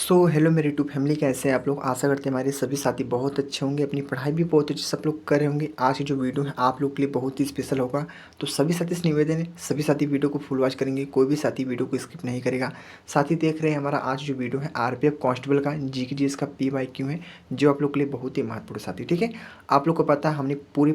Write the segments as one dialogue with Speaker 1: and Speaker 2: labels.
Speaker 1: Hello मेरे YouTube family, कैसे हैं आप लोग। आशा करते हैं हमारे सभी साथी बहुत अच्छे होंगे, अपनी पढ़ाई भी बहुत अच्छी सब लोग कर रहे होंगे। आज की जो वीडियो है आप लोग के लिए बहुत ही स्पेशल होगा, तो सभी साथी से निवेदन है सभी साथी वीडियो को फुल वॉच करेंगे, कोई भी साथी वीडियो को स्किप नहीं करेगा। साथ ही देख रहे हैं हमारा आज जो वीडियो है आरपीएफ कांस्टेबल का जीके का PYQ है, जो आप लोग के लिए बहुत ही महत्वपूर्ण साथी। ठीक है, आप लोग को पता है हमने पूरी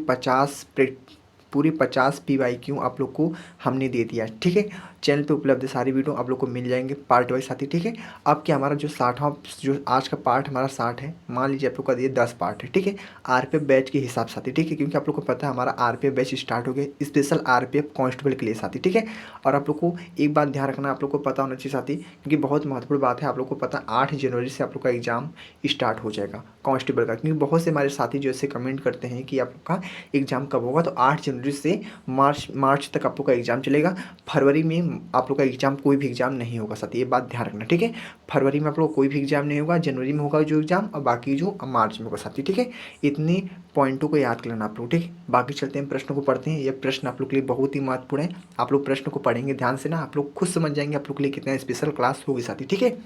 Speaker 1: 50 PYQ आप लोग को हमने दे दिया। ठीक है, चैनल पे उपलब्ध सारी वीडियो आप लोग को मिल जाएंगे पार्ट वाइज साथी। ठीक है, अब क्या हमारा जो 60वां जो आज का पार्ट हमारा 60 है, मान लीजिए आप लोग का ये 10 पार्ट है। ठीक है, आरपीएफ बैच के हिसाब साथी। ठीक है, क्योंकि आप लोग को पता है हमारा आरपीएफ बैच स्टार्ट हो गया स्पेशल आरपीएफ कांस्टेबल के लिए साथी। ठीक है, और आप लोग को एक बात ध्यान रखना, आप लोग को पता होना चाहिए साथी, क्योंकि बहुत महत्वपूर्ण बात है। आप लोग को पता 8 जनवरी से आप लोग का एग्जाम स्टार्ट हो जाएगा कांस्टेबल का, क्योंकि बहुत से हमारे साथी जो ऐसे कमेंट करते हैं कि आप लोग का एग्जाम कब होगा, तो 8 जनवरी से मार्च तक आप लोग का एग्जाम चलेगा। फरवरी में आप लोग का एग्जाम कोई भी एग्जाम नहीं होगा साथी, ये बात ध्यान रखना। ठीक है, फरवरी में आप लोग कोई भी एग्जाम नहीं होगा, जनवरी में होगा जो एग्जाम, और बाकी जो मार्च में होगा साथी। ठीक है, इतने पॉइंटों को याद कर लेना आप लोग। ठीक है, बाकी चलते हैं प्रश्नों को पढ़ते हैं। ये प्रश्न आप लोग के लिए बहुत ही महत्वपूर्ण है, आप लोग प्रश्न को पढ़ेंगे ध्यान से ना, आप लोग खुद समझ जाएंगे आप लोग के लिए कितना स्पेशल क्लास होगी साथी। ठीक है,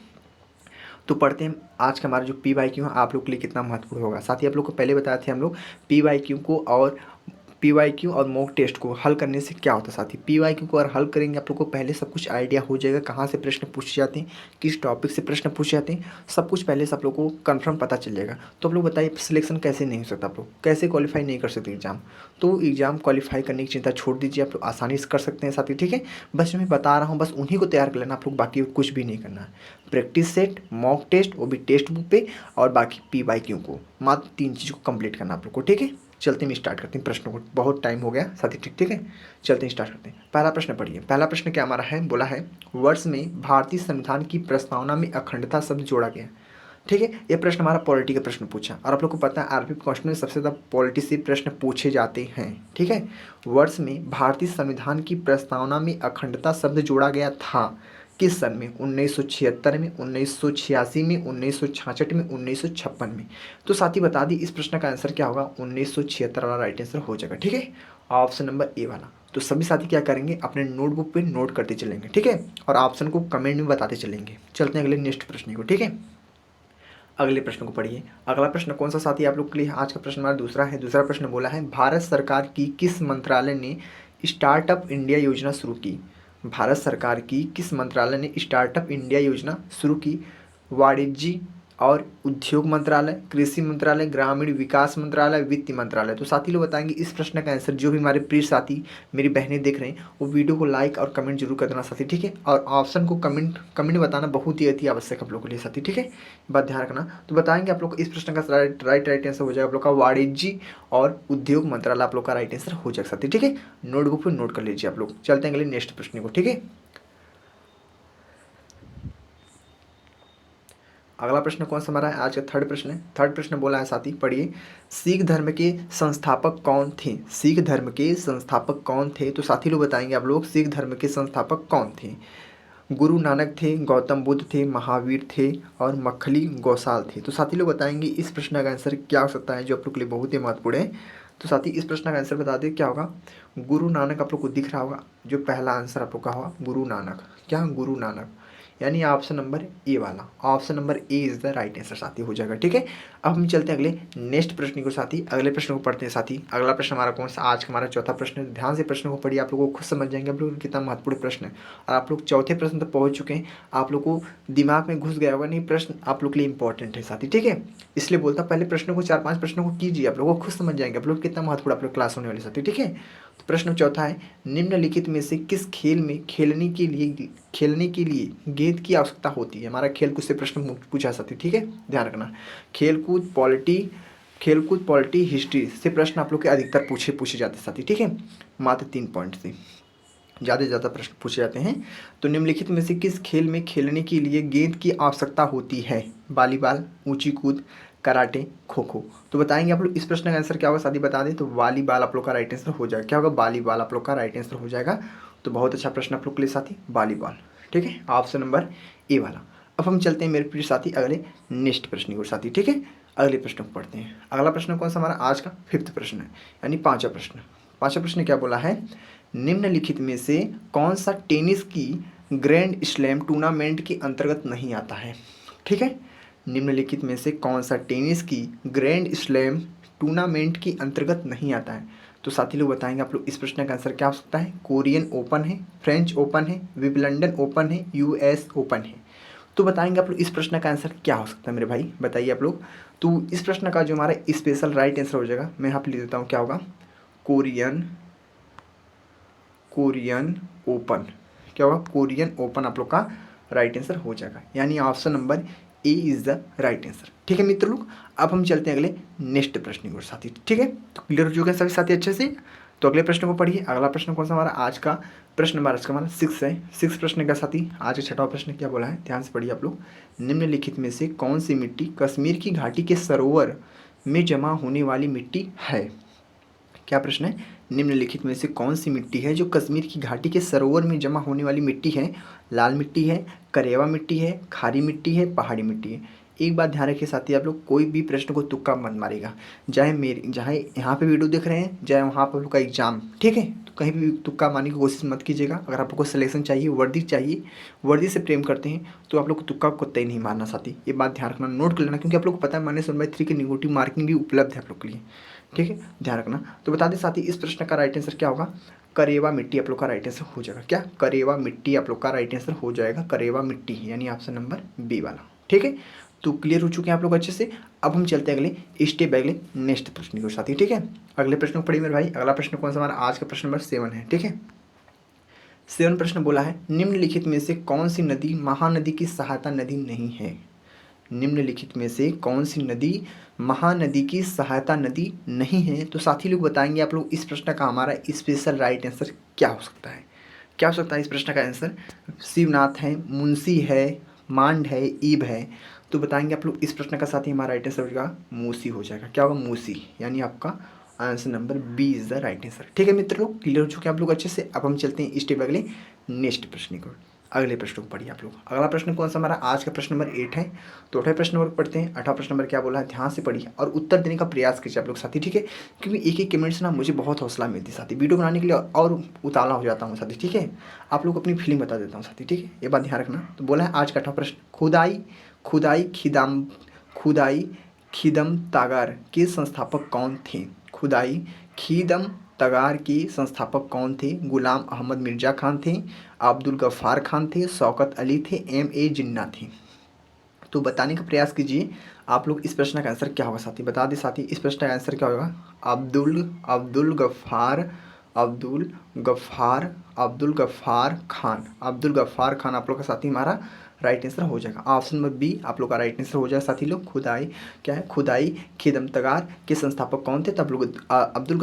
Speaker 1: तो पढ़ते हैं आज का हमारा जो PYQ है आप लोग के लिए कितना महत्वपूर्ण होगा साथी। आप लोग को पहले बताए थे हम लोग PYQ को और PYQ और मॉक टेस्ट को हल करने से क्या होता है साथी। PYQ को अगर हल करेंगे आप लोग को पहले सब कुछ आइडिया हो जाएगा, कहाँ से प्रश्न पूछे जाते हैं, किस टॉपिक से प्रश्न पूछे जाते हैं, सब कुछ पहले से आप लोग को कंफर्म पता चल जाएगा। तो आप लोग बताइए सिलेक्शन कैसे नहीं हो सकता, आप लोग कैसे क्वालिफाई नहीं कर सकते एग्जाम। तो एग्जाम क्वालिफाई करने की चिंता छोड़ दीजिए, आप लोग आसानी से कर सकते हैं साथी। ठीक है, बस मैं बता रहा हूँ, बस उन्हीं को तैयार कर लेना आप लोग, बाकी कुछ भी नहीं करना है। प्रैक्टिस सेट, मॉक टेस्ट, वो भी टेक्स्ट बुक पे, और बाकी PYQ को मात्र 3 चीज़ को कंप्लीट करना आप लोग को। ठीक है, चलते हैं स्टार्ट करते हैं प्रश्नों को, बहुत टाइम हो गया साथी। ठीक है, चलते हैं स्टार्ट करते हैं। पहला प्रश्न पढ़िए। पहला प्रश्न क्या हमारा है, बोला है वर्ष में भारतीय संविधान की प्रस्तावना में अखंडता शब्द जोड़ा गया। ठीक है, ये प्रश्न हमारा पॉलिटी का प्रश्न पूछा, और आप लोग को पता है आरपीएफ क्वेश्चन में सबसे ज़्यादा पॉलिटी से प्रश्न पूछे जाते हैं। ठीक है, वर्ष में भारतीय संविधान की प्रस्तावना में अखंडता शब्द जोड़ा गया था किस सन में, 1976 में, 1986 में, 1966 में, 1956 में। तो साथी बता दी इस प्रश्न का आंसर क्या होगा, 1976 वाला राइट आंसर हो जाएगा। ठीक है, ऑप्शन नंबर ए वाला। तो सभी साथी क्या करेंगे, अपने नोटबुक पे नोट करते चलेंगे। ठीक है, और ऑप्शन को कमेंट में बताते चलेंगे। चलते हैं अगले नेक्स्ट प्रश्न को। ठीक है, अगले प्रश्न को पढ़िए। अगला प्रश्न कौन सा साथी आप लोग के लिए, आज का प्रश्न हमारा दूसरा है। दूसरा प्रश्न बोला है भारत सरकार की किस मंत्रालय ने स्टार्टअप इंडिया योजना शुरू की। भारत सरकार की किस मंत्रालय ने स्टार्टअप इंडिया योजना शुरू की। वाणिज्य और उद्योग मंत्रालय, कृषि मंत्रालय, ग्रामीण विकास मंत्रालय, वित्त मंत्रालय। तो साथी लोग बताएंगे इस प्रश्न का आंसर। जो भी हमारे प्रिय साथी मेरी बहनें देख रहे हैं वो वीडियो को लाइक और कमेंट जरूर कर देना साथी। ठीक है, और ऑप्शन को कमेंट में बताना बहुत ही अति आवश्यक आप लोगों के लिए साथी। ठीक है, बात ध्यान रखना। तो बताएंगे आप लोग इस प्रश्न का राइट आंसर हो जाएगा आप लोग का वाणिज्य और उद्योग मंत्रालय, आप लोग का राइट आंसर हो जाएगा साथी। ठीक है, नोटबुक पर नोट कर लीजिए आप लोग। चलते हैं अगले नेक्स्ट प्रश्न को। ठीक है, अगला प्रश्न कौन सा हमारा है, आज का थर्ड प्रश्न है। थर्ड प्रश्न बोला है साथी, पढ़िए। सिख धर्म के संस्थापक कौन थे। सिख धर्म के संस्थापक कौन थे। तो साथी लोग बताएंगे आप लोग सिख धर्म के संस्थापक कौन थे। गुरु नानक थे, गौतम बुद्ध थे, महावीर थे, और मखली गौसाल थे। तो साथी लोग बताएंगे इस प्रश्न का आंसर क्या हो सकता है, जो आप लोग के लिए बहुत ही महत्वपूर्ण है। तो साथी इस प्रश्न का आंसर बता दें क्या होगा, गुरु नानक आप लोग को दिख रहा होगा। जो पहला आंसर आप लोग का होगा गुरु नानक। क्या, गुरु नानक, यानी ऑप्शन नंबर ए वाला। Option number A is the right answer साथी हो जाएगा। ठीक है, अब हम चलते हैं अगले नेक्स्ट प्रश्न को साथी। अगले प्रश्न को पढ़ते हैं साथी। अगला प्रश्न हमारा कौन सा, आज का हमारा चौथा प्रश्न है। ध्यान से प्रश्न को पढ़िए, आप लोगों को खुद समझ जाएंगे आप लोग कितना महत्वपूर्ण प्रश्न है। और आप लोग चौथे प्रश्न तक पहुंच चुके हैं, आप लोग को दिमाग में घुस गया होगा, नहीं प्रश्न आप लोग के लिए इंपॉर्टेंट है साथी। ठीक है, इसलिए बोलता पहले प्रश्नों को 4-5 प्रश्नों को कीजिए, आप लोगों को खुद समझ जाएंगे आप लोग कितना महत्वपूर्ण आप लोग क्लास होने वाली साथी। ठीक है, तो प्रश्न चौथा है, निम्नलिखित में से किस खेल में खेलने के लिए गेंद की आवश्यकता होती है। हमारा खेलकूद से प्रश्न पूछा साथी। ठीक है, ध्यान रखना। खेलकूद पॉलिटी हिस्ट्री से प्रश्न आप लोग के अधिकतर पूछे जाते हैं साथी। ठीक है, मात्र 3 पॉइंट से ज़्यादा प्रश्न पूछे जाते हैं। तो निम्नलिखित में से किस खेल में खेलने के लिए गेंद की आवश्यकता होती है। वॉलीबॉल, ऊंची कूद, कराटे, खो खो। तो बताएंगे आप लोग इस प्रश्न का आंसर क्या होगा साथी, बता दें तो वॉलीबॉल आप लोग का राइट आंसर हो जाएगा। क्या होगा, वॉलीबॉल आप लोग का राइट आंसर हो जाएगा। तो बहुत अच्छा प्रश्न आप लोग के लिए साथी, वॉलीबॉल। ठीक है, ऑप्शन नंबर ए वाला। अब हम चलते हैं मेरे प्रिय साथी अगले नेक्स्ट प्रश्न की ओर साथी। ठीक है, अगले प्रश्न को पढ़ते हैं। अगला प्रश्न कौन सा हमारा, आज का 5th प्रश्न है, यानी 5वां प्रश्न। 5वां प्रश्न क्या बोला है, निम्नलिखित में से कौन सा टेनिस की ग्रैंड स्लैम टूर्नामेंट के अंतर्गत नहीं आता है। ठीक है। निम्नलिखित में से कौन सा टेनिस की ग्रैंड स्लैम टूर्नामेंट के अंतर्गत नहीं आता है? तो साथी लोग बताएंगे आप लोग इस प्रश्न का आंसर क्या हो सकता है? कोरियन ओपन है, फ्रेंच ओपन है, विंबलडन ओपन है, यूएस ओपन है। तो बताएंगे आप लोग इस प्रश्न का आंसर क्या हो सकता है मेरे भाई, बताइए आप लोग। तो इस प्रश्न का जो हमारा स्पेशल राइट आंसर हो जाएगा, मैं यहाँ पे लिख देता हूँ, क्या होगा? Korean open. क्या होगा? कोरियन ओपन आप लोग का राइट आंसर हो जाएगा, यानी option number A is the right answer. ठीक है मित्र लोग, अब हम चलते हैं अगले नेक्स्ट प्रश्न की ओर साथी। ठीक है, तो क्लियर हो चुके हैं सभी साथी अच्छे से। तो अगले प्रश्न को पढ़िए। अगला प्रश्न कौन सा हमारा आज का प्रश्न नंबर, आज का हमारा 6 है। 6 प्रश्न का साथी आज का छठा प्रश्न क्या बोला है, ध्यान से पढ़िए आप लोग। निम्नलिखित में से कौन सी मिट्टी कश्मीर की घाटी के सरोवर में जमा होने वाली मिट्टी है? क्या प्रश्न है? निम्नलिखित में से कौन सी मिट्टी है जो कश्मीर की घाटी के सरोवर में जमा होने वाली मिट्टी है? लाल मिट्टी है, करेवा मिट्टी है, खारी मिट्टी है, पहाड़ी मिट्टी है। एक बात ध्यान रखिए साथी, आप लोग कोई भी प्रश्न को तुक्का मत मारेगा, चाहे यहाँ पे वीडियो देख रहे हैं, चाहे वहाँ पर का एग्जाम, ठीक है? तो कहीं भी तुक्का मारने की कोशिश मत कीजिएगा। अगर आपको सिलेक्शन चाहिए, चाहिए, वर्दी से प्रेम करते हैं, तो आप लोग को तुक्का को तय नहीं मारना साथी। ये बात ध्यान रखना, नोट कर लेना, क्योंकि आप लोग को पता है -1/3 की निगेटिव मार्किंग भी उपलब्ध है आप लोग के लिए। ठीक है, ध्यान रखना। तो बता दें साथी, इस प्रश्न का राइट आंसर क्या होगा? करेवा मिट्टी आप लोग का राइट आंसर हो जाएगा। क्या? करेवा मिट्टी आप लोग का राइट आंसर हो जाएगा, करेवा मिट्टी, यानी ऑप्शन नंबर बी वाला। ठीक है, तो क्लियर हो चुके हैं आप लोग अच्छे से। अब हम चलते हैं अगले स्टेप बाय अगले नेक्स्ट प्रश्न को साथी। ठीक है, अगले प्रश्न को पढ़िए मेरे भाई। अगला प्रश्न कौन सा हमारा आज का प्रश्न नंबर 7 है। ठीक है, 7 प्रश्न बोला है, निम्नलिखित में से कौन सी नदी महानदी की सहायता नदी नहीं है? निम्नलिखित में से कौन सी नदी महानदी की सहायता नदी नहीं है? तो साथी लोग बताएंगे आप लोग इस प्रश्न का हमारा स्पेशल राइट आंसर क्या हो सकता है? क्या हो सकता है इस प्रश्न का आंसर? शिवनाथ है, मुंशी है, मांड है, ईब है। तो बताएंगे आप लोग इस प्रश्न का साथी हमारा राइट आंसर हो जाएगा मूसी हो जाएगा। क्या होगा? मूसी, यानी आपका answer number B is the right answer. ठीक है मित्र लोग, क्लियर हो चुके हैं आप लोग अच्छे से। अब हम चलते हैं स्टेप अगले नेक्स्ट प्रश्न को। अगले प्रश्न को पढ़िए आप लोग। अगला प्रश्न कौन सा हमारा आज का प्रश्न नंबर 8 है। तो 8वें प्रश्न नंबर पढ़ते हैं। 8वां प्रश्न नंबर क्या बोला है, ध्यान से पढ़िए और उत्तर देने का प्रयास कीजिए आप लोग साथी। ठीक है, क्योंकि एक एक कमेंट से ना मुझे बहुत हौसला मिलती है साथी, वीडियो बनाने के लिए और उतावला हो जाता हूँ साथी। ठीक है, आप लोग अपनी फीलिंग बता देता हूँ साथी। ठीक है, ये बात ध्यान रखना। तो बोला है आज का 8वां प्रश्न, खुदाई खुदाई खिदाम खुदाई खिदम तागार के संस्थापक कौन थे? खुदाई खिदम तगार के संस्थापक कौन थे? गुलाम अहमद मिर्ज़ा खान थे, अब्दुल गफ्फार खान थे, शौकत अली थे, M.A. जिन्ना थे। तो बताने का प्रयास कीजिए आप लोग इस प्रश्न का आंसर क्या होगा साथी। बता दें साथी, इस प्रश्न का आंसर क्या होगा? अब्दुल गफ्फार अब्दुल गफ्फार अब्दुल गफ्फार खान आप लोग का साथी हमारा राइट आंसर हो जाएगा। ऑप्शन नंबर बी आप लोग का राइट आंसर हो जाएगा साथी लोग। खुदाई क्या है? खुदाई खिदम तगार के संस्थापक कौन थे? तब लोग अब्दुल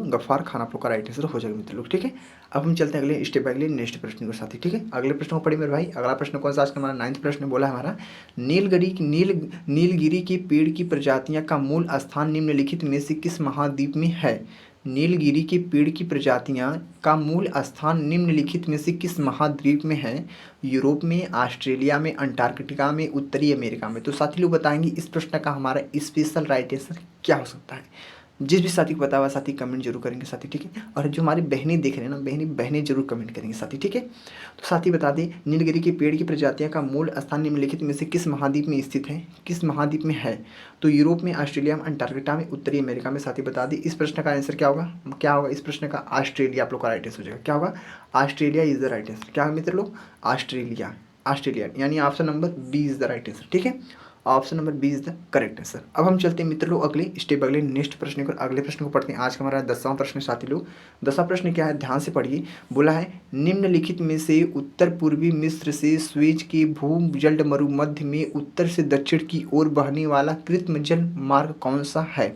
Speaker 1: गफ्फार खान आप लोग का राइट आंसर हो जाएगा मित्र लोग। ठीक है, अब हम चलते हैं अगले स्टेप बाय अगले नेक्स्ट प्रश्न को साथी। ठीक है, अगले प्रश्न को पढ़िए मेरे भाई। अगला प्रश्न कौन सा आज का हमारा 9वां प्रश्न बोला है हमारा, नीलगिरी के पेड़ की प्रजातियां का मूल स्थान निम्नलिखित में से किस महाद्वीप में है? नीलगिरी के पेड़ की प्रजातियां का मूल स्थान निम्नलिखित में से किस महाद्वीप में है? यूरोप में, ऑस्ट्रेलिया में, अंटार्कटिका में, उत्तरी अमेरिका में। तो साथी लोग बताएंगे इस प्रश्न का हमारा स्पेशल राइट आंसर क्या हो सकता है? जिस भी साथी को पता हुआ साथी कमेंट जरूर करेंगे साथी। ठीक है, और जो हमारी बहनें देख रहे हैं ना, बहनें जरूर कमेंट करेंगे साथी। ठीक है, तो साथी बता दें नीलगिरी के पेड़ की प्रजातियां का मूल स्थान निम्नलिखित में से किस महाद्वीप में स्थित है? किस महाद्वीप में है? तो यूरोप में, ऑस्ट्रेलिया में, अंटार्कटिका में, उत्तरी अमेरिका में। साथी बता दें इस प्रश्न का आंसर क्या होगा? क्या होगा इस प्रश्न का? ऑस्ट्रेलिया आप लोग का राइट आंसर हो जाएगा। क्या होगा? Australia is the right answer. क्या है मित्र लोग? ऑस्ट्रेलिया, यानी option number B is the right answer. ठीक है, option number B is the correct answer. अब हम चलते हैं मित्र लोग अगले स्टेप अगले नेक्स्ट प्रश्न को। अगले प्रश्न को पढ़ते हैं। आज का हमारा 10वां प्रश्न साथी लोग। 10वां प्रश्न क्या है, ध्यान से पढ़िए। बोला है निम्नलिखित में से उत्तर पूर्वी मिस्र से स्वेज के भूजल मरुमध्य में उत्तर से दक्षिण की ओर बहने वाला कृत्रिम जल मार्ग कौन सा है?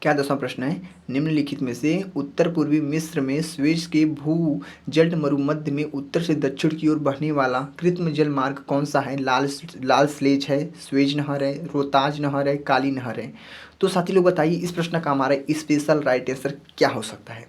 Speaker 1: क्या 10वां प्रश्न है, निम्नलिखित में से उत्तर पूर्वी मिस्र में स्वेज के भूजल मरुमध्य में उत्तर से दक्षिण की ओर बहने वाला कृत्रिम जल मार्ग कौन सा है? लाल स्लेज है, स्वेज नहर है, रोहताज नहर है, काली नहर है। तो साथी लोग बताइए इस प्रश्न का हमारा स्पेशल राइट आंसर क्या हो सकता है?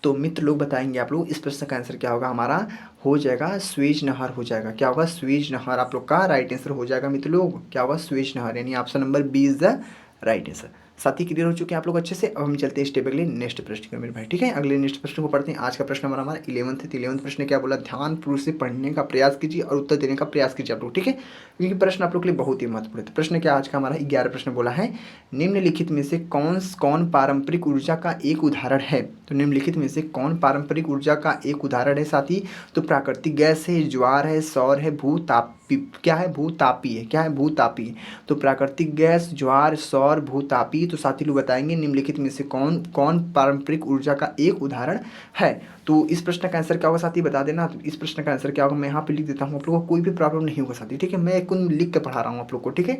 Speaker 1: तो मित्र लोग बताएंगे आप लोग इस प्रश्न का आंसर क्या होगा? हमारा हो जाएगा स्वेज नहर हो जाएगा। क्या होगा? स्वेज नहर आप लोग का राइट आंसर हो जाएगा मित्र लोग। क्या होगा? स्वेज नहर, यानी option number B is the right answer. साथी क्लियर हो चुके हैं आप लोग अच्छे से। अब हम चलते हैं स्टेप अगले नेक्स्ट प्रश्न की मेरे भाई, ठीक है। अगले नेक्स्ट प्रश्न को पढ़ते हैं। आज का प्रश्न हमारा 11th है। तो 11th प्रश्न क्या बोला, ध्यानपूर्वक से पढ़ने का प्रयास कीजिए और उत्तर देने का प्रयास कीजिए आप लोग, ठीक है, क्योंकि प्रश्न आप लोग के लिए बहुत ही महत्वपूर्ण है। तो प्रश्न क्या आज का हमारा 11 प्रश्न बोला है, निम्नलिखित में से कौन पारंपरिक ऊर्जा का एक उदाहरण है। तो निम्नलिखित में से कौन पारंपरिक ऊर्जा का एक उदाहरण है साथी। तो प्राकृतिक गैस है, ज्वार है, सौर है, क्या है, भूतापी है। क्या है, भूतापी है। तो प्राकृतिक गैस, ज्वार, सौर, भूतापी। तो साथी लोग बताएंगे निम्नलिखित में से कौन कौन पारंपरिक ऊर्जा का एक उदाहरण है। तो इस प्रश्न का आंसर क्या होगा साथी बता देना। तो इस प्रश्न का आंसर क्या होगा, मैं यहाँ पे लिख देता हूँ, आप लोगों को कोई भी प्रॉब्लम नहीं होगा साथी, ठीक है। मैं कुल लिख के पढ़ा रहा हूँ आप लोग को, ठीक है।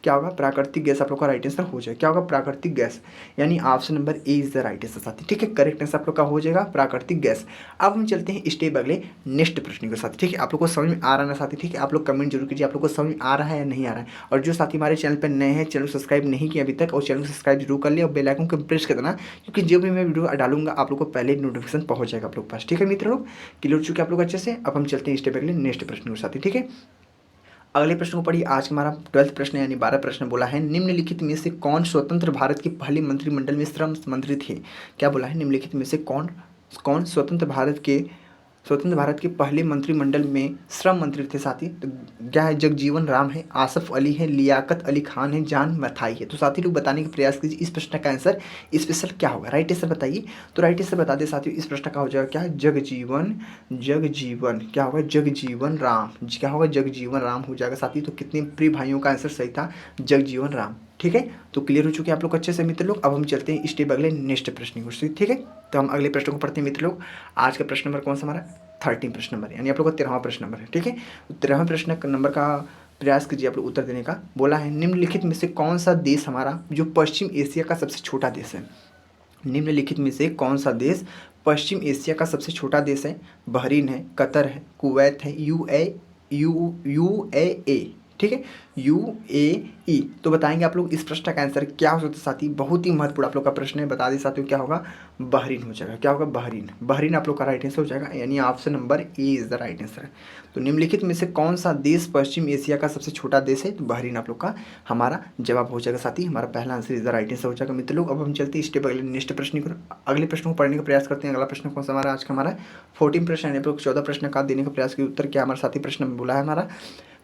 Speaker 1: क्या होगा, प्राकृतिक गैस आप लोग का राइट आंसर हो जाएगा। क्या होगा, प्राकृतिक गैस, यानी option number A is the right answer साथी, ठीक है। करेक्ट आंसर आप लोग का हो जाएगा प्राकृतिक गैस। अब हम चलते हैं स्टेप अगले नेक्स्ट प्रश्न के साथ, ठीक है। आप लोग को समझ में आ रहा है साथी, ठीक है। आप लोग कमेंट जरूर कीजिए आप लोग को समझ में आ रहा है या नहीं आ रहा है। और जो साथी हमारे चैनल पर नए हैं, चैनल सब्सक्राइब नहीं किया अभी तक, और चैनल सब्सक्राइब जरूर कर लिया और बेल आइकन को प्रेस कर देना, क्योंकि जब भी मैं वीडियो डालूंगा आप लोग को पहले नोटिफिकेशन पहुंच जाएगा आप लोग पास, ठीक है मित्र लोग। क्लियर हो चुके आप लोग अच्छे से। अब हम चलते हैं स्टेप अगले नेक्स्ट प्रश्न के साथ, ठीक है। अगले प्रश्न को पढ़िए। आज हमारा 12th प्रश्न यानी 12 प्रश्न बोला है, निम्नलिखित में से कौन स्वतंत्र भारत के पहले मंत्रिमंडल में श्रम मंत्री थे। क्या बोला है, निम्नलिखित में से कौन कौन स्वतंत्र भारत के पहले मंत्रिमंडल में श्रम मंत्री थे साथी। तो क्या है, जगजीवन राम है, आसफ अली है, लियाकत अली खान है, जान मथाई है। तो साथी लोग बताने का प्रयास कीजिए इस प्रश्न का आंसर स्पेशल क्या होगा, राइट आंसर बताइए। तो राइट आंसर बता दे साथियों, इस प्रश्न का हो जाएगा क्या, जगजीवन क्या होगा, जगजीवन राम। क्या होगा, जगजीवन राम हो जाएगा साथी। तो कितने प्रिय भाइयों का आंसर सही था, जगजीवन राम, ठीक है। तो क्लियर हो चुके हैं आप लोग अच्छे से मित्र लोग। अब हम चलते हैं स्टेप अगले नेक्स्ट प्रश्न को, ठीक है। तो हम अगले प्रश्न को पढ़ते हैं मित्र लोग। आज का प्रश्न नंबर कौन सा हमारा 13 प्रश्न नंबर, यानी आप लोग का 13वां प्रश्न नंबर है, ठीक है। 13वें प्रश्न नंबर का प्रयास कीजिए आप लोग उत्तर देने का। बोला है, निम्नलिखित में से कौन सा देश हमारा जो पश्चिम एशिया का सबसे छोटा देश है। निम्नलिखित में से कौन सा देश पश्चिम एशिया का सबसे छोटा देश है। बहरीन है, कतर है, कुवैत है, यूएई, ठीक है, यूएई। तो बताएंगे आप लोग इस प्रश्न का आंसर क्या हो सकता है साथी। बहुत ही महत्वपूर्ण आप लोग का प्रश्न है, बता दें साथियों क्या होगा, बहरीन हो जाएगा। क्या होगा, बहरीन आप लोग का राइट आंसर हो जाएगा, यानी option number A is the right answer. तो निम्नलिखित में से कौन सा देश पश्चिम एशिया का सबसे छोटा देश है। तो बहरीन आप लोग का हमारा जवाब हो जाएगा साथी, हमारा पहला answer is the right answer हो जाएगा मित्र लोग। अब हम चलते हैं स्टेप अगले नेक्स्ट प्रश्न को, अगले प्रश्न को पढ़ने का प्रयास करते हैं। अगला प्रश्न कौन सा हमारा आज का हमारा 14 प्रश्न है। 14 प्रश्न का देने का प्रयास के उत्तर क्या हमारा साथी प्रश्न में बोला है हमारा,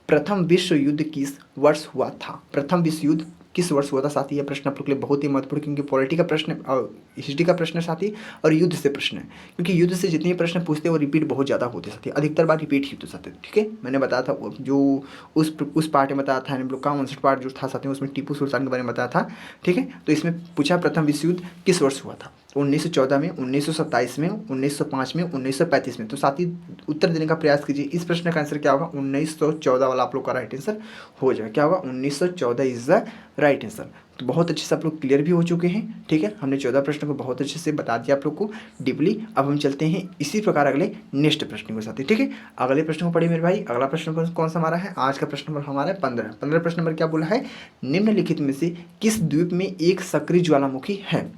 Speaker 1: प्रथम विश्व युद्ध किस वर्ष हुआ था। प्रथम विश्व युद्ध किस वर्ष हुआ था साथी। यह प्रश्न आप लोग के लिए बहुत ही महत्वपूर्ण, क्योंकि पॉलिटी का प्रश्न और हिस्ट्री का प्रश्न है साथी, और युद्ध से प्रश्न है, क्योंकि युद्ध से जितने प्रश्न पूछते हैं वो रिपीट बहुत ज़्यादा होते साथी, अधिकतर बार रिपीट ही होते साथी, ठीक है। मैंने बताया था जो उस पार्ट में बताया था, हम लोग का 59 पार्ट जो था साथी, उसमें टीपू सुल्तान के बारे में बताया था, ठीक है। तो इसमें पूछा प्रथम विश्व युद्ध किस वर्ष हुआ था। 1914 में, 1927 में, 1905 में, 1935 में। तो साथी उत्तर देने का प्रयास कीजिए। इस प्रश्न का आंसर क्या होगा, 1914 वाला आप लोग का राइट आंसर हो जाएगा। क्या होगा, 1914 इज द राइट आंसर। तो बहुत अच्छे से आप लोग क्लियर भी हो चुके हैं, ठीक है। हमने 14 प्रश्न को बहुत अच्छे से बता दिया आप लोग को डीपली। अब हम चलते हैं इसी प्रकार अगले नेक्स्ट प्रश्न के साथ, ठीक है। अगले प्रश्न को पढ़िए मेरे भाई। अगला प्रश्न कौन सा हमारा है, आज का प्रश्न नंबर हमारा है 15 प्रश्न नंबर क्या बोला है, निम्नलिखित में से किस द्वीप में एक सक्रिय ज्वालामुखी है।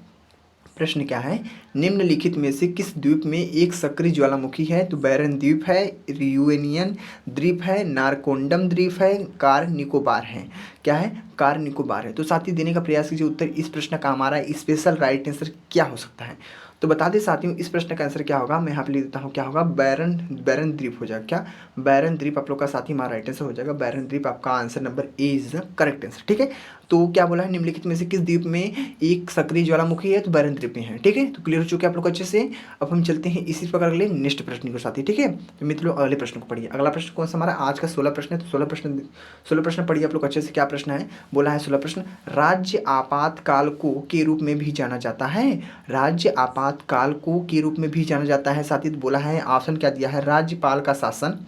Speaker 1: प्रश्न क्या है, निम्नलिखित में से किस द्वीप में एक सक्रिय ज्वालामुखी है। तो बैरन द्वीप है, रियूनियन द्वीप है, नारकोंडम द्वीप है, कार निकोबार है। क्या है, कार निकोबार है। तो साथी देने का प्रयास कीजिए उत्तर। इस प्रश्न का हमारा स्पेशल राइट आंसर क्या हो सकता है। तो बता दें साथियों इस प्रश्न का आंसर क्या होगा, मैं यहाँ पे लिख देता हूँ, क्या होगा, बैरन द्वीप हो जाएगा। क्या, बैरन द्वीप आप लोग का साथी हमारा राइट आंसर हो जाएगा। बैरन द्वीप आपका answer number A is the correct answer, ठीक है। तो क्या बोला है, निम्नलिखित में से किस द्वीप में एक सक्रिय ज्वालामुखी है। तो बैरन द्वीप में है, ठीक है। तो क्लियर हो चुके हैं आप लोग अच्छे से। अब हम चलते हैं इसी प्रकार अगले नेक्स्ट प्रश्न के साथ ही, ठीक है। तो मित्रों अगले प्रश्न को पढ़िए। अगला प्रश्न कौन सा हमारा आज का 16 प्रश्न है। तो 16 प्रश्न पढ़िए आप लोग अच्छे से। क्या प्रश्न है, बोला है 16 प्रश्न, राज्य आपातकाल को के रूप में भी जाना जाता है। राज्य आपातकाल को के रूप में भी जाना जाता है साथी। बोला है ऑप्शन क्या दिया है, राज्यपाल का शासन,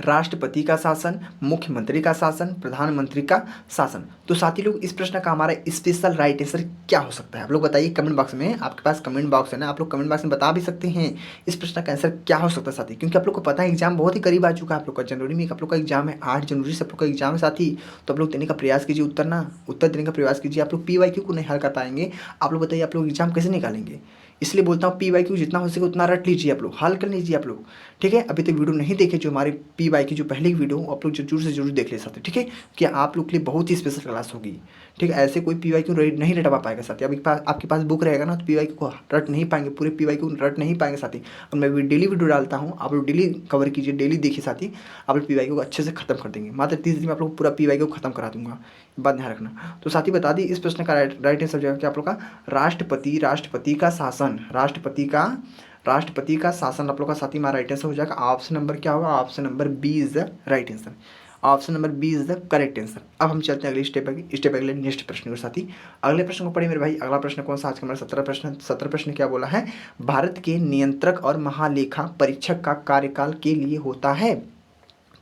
Speaker 1: राष्ट्रपति का शासन, मुख्यमंत्री का शासन, प्रधानमंत्री का शासन। तो साथी लोग इस प्रश्न का हमारा स्पेशल राइट आंसर क्या हो सकता है, आप लोग बताइए कमेंट बॉक्स में। आपके पास कमेंट बॉक्स है ना, आप लोग कमेंट बॉक्स में बता भी सकते हैं इस प्रश्न का आंसर क्या हो सकता है साथी, क्योंकि आप लोग को पता है एग्जाम बहुत ही करीब आ चुका है। आप लोग का जनवरी में आप लोग का एग्जाम है, 8 जनवरी से आप लोग का एग्जाम है साथी। तो आप लोग देने का प्रयास कीजिए उत्तर देने का प्रयास कीजिए। आप लोग PYQ को नहीं हल कर पाएंगे, आप लोग बताइए आप लोग एग्जाम कैसे निकालेंगे। इसलिए बोलता हूँ पी वाई क्यू जितना हो सके उतना रट लीजिए, आप लोग हल कर लीजिए आप लोग, ठीक है। अभी तक वीडियो नहीं देखे जो हमारे पी वाई की जो पहले की वीडियो आप लोग जरूर से जरूर देख ले सकते, ठीक है, कि आप लोग के लिए बहुत ही स्पेशल क्लास होगी, ठीक है। ऐसे कोई पी वाई क्यू नहीं रटवा पाएगा साथी। अभी आपके पास बुक रहेगा ना तो पी वाई को रट नहीं पाएंगे, पूरे पी वाई क्यू रट नहीं पाएंगे साथी। और मैं डेली वीडियो डालता हूँ, आप लोग डेली कवर कीजिए, डेली देखिए साथी, आप लोग पी वाई को अच्छे से खत्म कर देंगे। मात्र 30 दिन में आप लोग पूरा पी वाई को खत्म करा दूंगा, बात ध्यान रखना। तो साथी बता दी इस प्रश्न का राइट आंसर जो है क्या आप लोग का राष्ट्रपति का शासन, राष्ट्रपति का शासन आप लोग का साथी हमारा राइट आंसर हो जाएगा। ऑप्शन नंबर क्या होगा, option number B is the right answer, option number B is the correct answer. अब हम चलते हैं अगले स्टेप अगले नेक्स्ट प्रश्न के साथी। अगले प्रश्न को पढ़िए मेरे भाई। अगला प्रश्न कौन सा आज का हमारा 17 प्रश्न क्या बोला है, भारत के नियंत्रक और महालेखा परीक्षक का कार्यकाल के लिए होता है।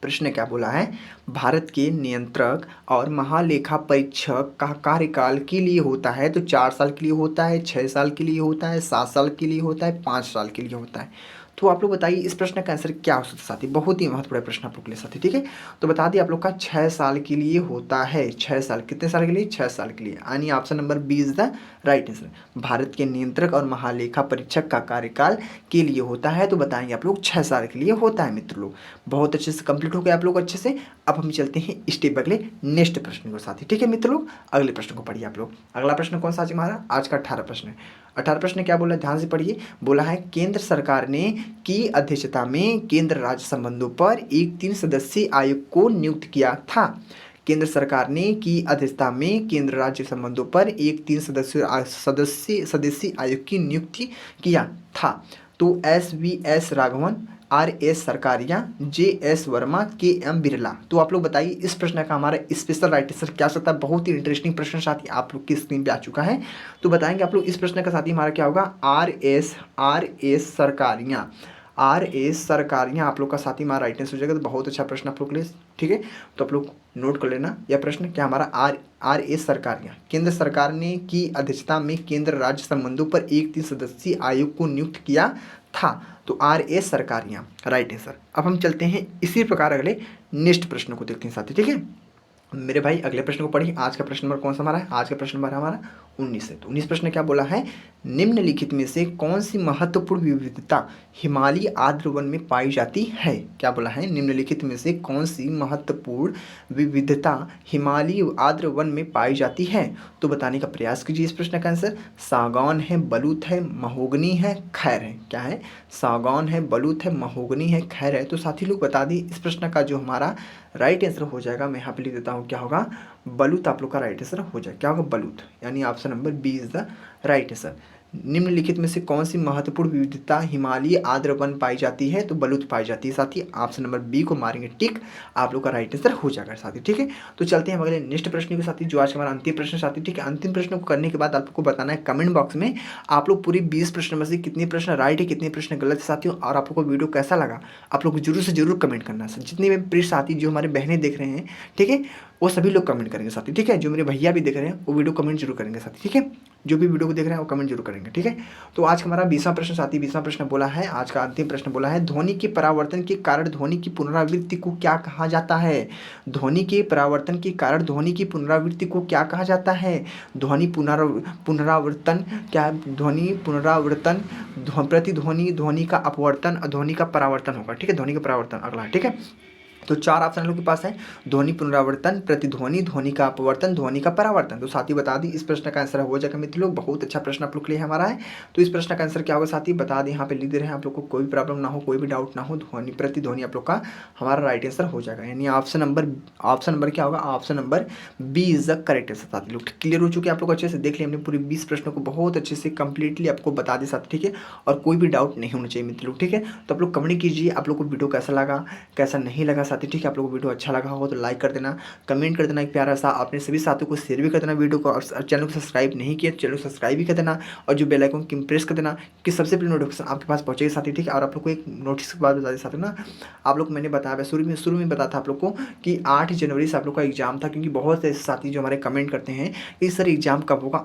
Speaker 1: प्रश्न क्या बोला है, भारत के नियंत्रक और महालेखा परीक्षक का कार्यकाल के लिए होता है। तो 4 साल के लिए होता है, 6 साल के लिए होता है, 7 साल के लिए होता है, 5 साल के लिए होता है। तो आप लोग बताइए इस प्रश्न का आंसर क्या हो सकता है साथी। बहुत ही महत्वपूर्ण प्रश्न आप लोग के लिए साथी, ठीक है। तो बता दिए आप लोग का 6 साल के लिए होता है। 6 साल, कितने साल के लिए, 6 साल के लिए, यानी option number B is the right answer. Bharat के नियंत्रक और महालेखा परीक्षक का कार्यकाल के लिए होता है, तो बताएंगे आप लोग 6 साल के लिए होता है मित्र लोग। बहुत अच्छे से कंप्लीट हो गया आप लोग अच्छे से। अब हम चलते हैं स्टेप अगले नेक्स्ट प्रश्न को साथी, ठीक है मित्र लोग। अगले प्रश्न को पढ़िए आप लोग। अगला प्रश्न कौन सा आज हमारा, आज का 18 प्रश्न है। 18 प्रश्न क्या बोला है, ध्यान से पढ़िए। बोला है केंद्र सरकार ने की अध्यक्षता में केंद्र राज्य संबंधों पर एक 3 सदस्यीय आयोग को नियुक्त किया था। केंद्र सरकार ने की अध्यक्षता में केंद्र राज्य संबंधों पर एक 3 सदस्यीय आयोग की नियुक्ति किया था। तो S Raghavan, RS Sarkaria, JS Verma, KM Birla. तो आप लोग बताइए इस प्रश्न का हमारा स्पेशल राइट आंसर क्या हो सकता है। बहुत ही इंटरेस्टिंग प्रश्न साथी आप लोग की स्क्रीन पे आ चुका है। तो बताएंगे आप लोग इस प्रश्न का साथी हमारा क्या होगा, RS सरकारिया, RS सरकारियाँ आप लोग का साथी हमारा राइट आंसर हो जाएगा। तो बहुत अच्छा प्रश्न आप लोग के लिए, ठीक है। तो आप लोग नोट कर लेना यह प्रश्न क्या हमारा RS सरकारियाँ। केंद्र सरकार ने की अध्यक्षता में केंद्र राज्य संबंधों पर एक 3 सदस्यीय आयोग को नियुक्त किया था। तो RS सरकारियाँ राइट आंसर। अब हम चलते हैं इसी प्रकार अगले नेक्स्ट प्रश्न को देखते हैं साथी, ठीक है मेरे भाई। अगले प्रश्न को पढ़िए। आज का प्रश्न नंबर कौन सा हमारा है, आज का प्रश्न नंबर हमारा 19 है। तो 19 प्रश्न क्या बोला है, निम्नलिखित में से कौन सी महत्वपूर्ण विविधता हिमालयी आर्द्र वन में पाई जाती है। क्या बोला है, निम्नलिखित में से कौन सी महत्वपूर्ण विविधता हिमालयी आर्द्र वन में पाई जाती है। तो बताने का प्रयास कीजिए इस प्रश्न का आंसर। सागौन है, बलूत है, महोगनी है, खैर है। क्या है, सागौन है, बलूत है, महोगनी है, खैर है। तो साथी लोग बता दी इस प्रश्न का जो हमारा राइट आंसर हो जाएगा, मैं यहाँ पे लिख देता हूँ क्या होगा, बलूत आप लोग का राइट आंसर हो जाएगा। क्या होगा, बलूत, यानी option number B is the right answer. निम्नलिखित में से कौन सी महत्वपूर्ण विविधता हिमालयी आर्द्र वन पाई जाती है। तो बलूत पाई जाती है साथी। ऑप्शन नंबर बी को मारेंगे टिक, आप लोग का राइट आंसर हो जाएगा साथी, ठीक है। तो चलते हैं अगले नेक्स्ट प्रश्न के साथी, जो आज हमारा अंतिम प्रश्न साथी, ठीक है। अंतिम प्रश्न को करने के बाद आपको बताना है कमेंट बॉक्स में आप लोग पूरी 20 प्रश्न में से कितने प्रश्न राइट है, कितने प्रश्न गलत है साथियों, और आप लोग को वीडियो कैसा लगा आप लोग जरूर से जरूर कमेंट करना। जितने भी प्रिय साथी जो हमारे बहनें देख रहे हैं, ठीक है, वो सभी लोग कमेंट करेंगे साथी, ठीक है। जो मेरे भैया भी देख रहे हैं वो वीडियो कमेंट जरूर करेंगे साथी, ठीक है। जो भी वीडियो को देख रहे हैं वो कमेंट जरूर करेंगे, ठीक है। तो आज का हमारा 20वां प्रश्न साथी, 20वां प्रश्न बोला है, आज का अंतिम प्रश्न बोला है, ध्वनि के परावर्तन के कारण ध्वनि की पुनरावृत्ति को क्या कहा जाता है। ध्वनि के परावर्तन के कारण ध्वनि की पुनरावृत्ति को क्या कहा जाता है। ध्वनि पुनरावर्तन क्या, ध्वनि पुनरावर्तन, प्रतिध्वनि, ध्वनि का अपवर्तन, ध्वनि का परावर्तन होगा, ठीक है। ध्वनि का परावर्तन अगला, ठीक है। तो 4 ऑप्शन हम लोग के पास है, ध्वनि पुनरावर्तन, प्रतिध्वनि, ध्वनि का अपवर्तन, ध्वनि का परावर्तन। तो साथी बता दी इस प्रश्न का आंसर हो जाएगा मित्र लोग। बहुत अच्छा प्रश्न आप लोग के लिए हमारा है। तो इस प्रश्न का आंसर क्या होगा साथी बता दें, यहाँ पे लिख दे रहे हैं आप लोग को, कोई भी प्रॉब्लम ना हो, कोई भी डाउट ना हो, ध्वनि प्रतिध्वनि आप लोग का हमारा राइट आंसर हो जाएगा, यानी ऑप्शन नंबर क्या होगा, option number B is the correct answer. साथी लोग क्लियर हो चुके हैं आप लोग, अच्छे से देख लिया हमने पूरी 20 प्रश्नों को बहुत अच्छे से कंप्लीटली आपको बता दी साथी, ठीक है। और कोई भी डाउट नहीं होना चाहिए मित्र लोग, ठीक है। तो आप लोग कमेंट कीजिए आप लोग को वीडियो कैसा लगा, कैसा नहीं लगा साथी, ठीक है। आप लोग को वीडियो अच्छा लगा हो तो लाइक कर देना, कमेंट कर देना एक प्यारा सा, अपने सभी साथियों को शेयर भी कर देना वीडियो को, और चैनल को सब्सक्राइब नहीं किया तो चैनल को सब्सक्राइब भी कर देना, और जो बेल आइकन की प्रेस कर देना कि सबसे पहले नोटिफिकेशन आपके पास पहुंचेगी साथी, ठीक है। और आप लोग को एक नोटिस के बाद बता दें साथी ना, आप लोग मैंने बताया शुरू में बताया था आप लोग को कि 8 जनवरी से आप लोग का एग्जाम था, क्योंकि बहुत से साथी जो हमारे कमेंट करते हैं कि सर एग्जाम कब होगा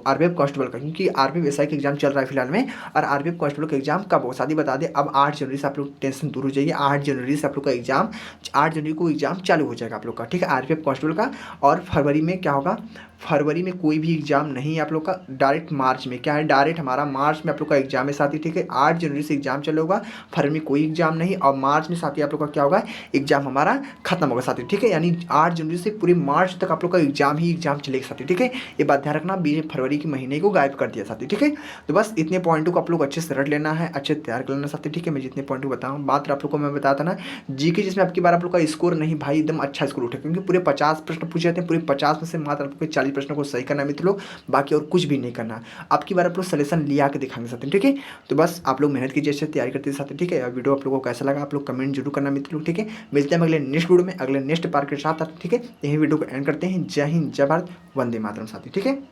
Speaker 1: RBF कांस्टेबल का, क्योंकि RBF SI का एग्जाम चल रहा है फिलहाल में, और RBF कांस्टेबल का एग्जाम कब होगा साथी बता दें। अब 8 जनवरी से आप लोग टेंशन दूर हो जाइए, 8 जनवरी से आप लोग का एग्जाम 8 जनवरी को एग्ज़ाम चालू हो जाएगा आप लोग का, ठीक है, आरपीएफ कांस्टेबल का। और फरवरी में क्या होगा, फरवरी में कोई भी एग्ज़ाम नहीं है आप लोग का, डायरेक्ट मार्च में क्या है, डायरेक्ट हमारा मार्च में आप लोग का एग्जाम है साथी, ठीक है। 8 जनवरी से एग्जाम चालू होगा, फरवरी में कोई एग्जाम नहीं, और मार्च में साथी आप लोग का क्या होगा, एग्जाम हमारा खत्म होगा साथी, ठीक है। यानी 8 जनवरी से पूरे मार्च तक आप लोग का एग्जाम ही एग्जाम चलेगा साथी, ठीक है। ये बात ध्यान रखना, 20 फरवरी के महीने को गायब कर दिया साथी, ठीक है। तो बस इतने पॉइंटों को आप लोग अच्छे से रट लेना है, अच्छे से तैयार कर लेना साथी, ठीक है। मैं जितने पॉइंट को बताऊँ, बात आप लोग को मैं बताया था ना जीके, जिसमें आपकी बार आप लोग का स्कोर नहीं भाई एकदम अच्छा स्कोर उठे, क्योंकि पूरे 50 प्रश्न पूछे जाते हैं, पूरे 50 में से मात्र आपको 40 प्रश्नों को सही करना है मित्रों, बाकी और कुछ भी नहीं करना। अब की बार आप लोग सलेक्शन लिया के दिखाएंगे साथी, ठीक है। तो बस आप लोग मेहनत कीजिए, अच्छे तैयारी करते साथी, ठीक है। और वीडियो आप लोगों को कैसा लगा आप लोग कमेंट जरूर करना मित्रों, ठीक है। मिलते हैं अगले नेक्स्ट वीडियो में, अगले नेक्स्ट पार्ट के साथ, ठीक है। यही वीडियो को एंड करते हैं। जय हिंद, जय भारत, वंदे मातरम साथी, ठीक है।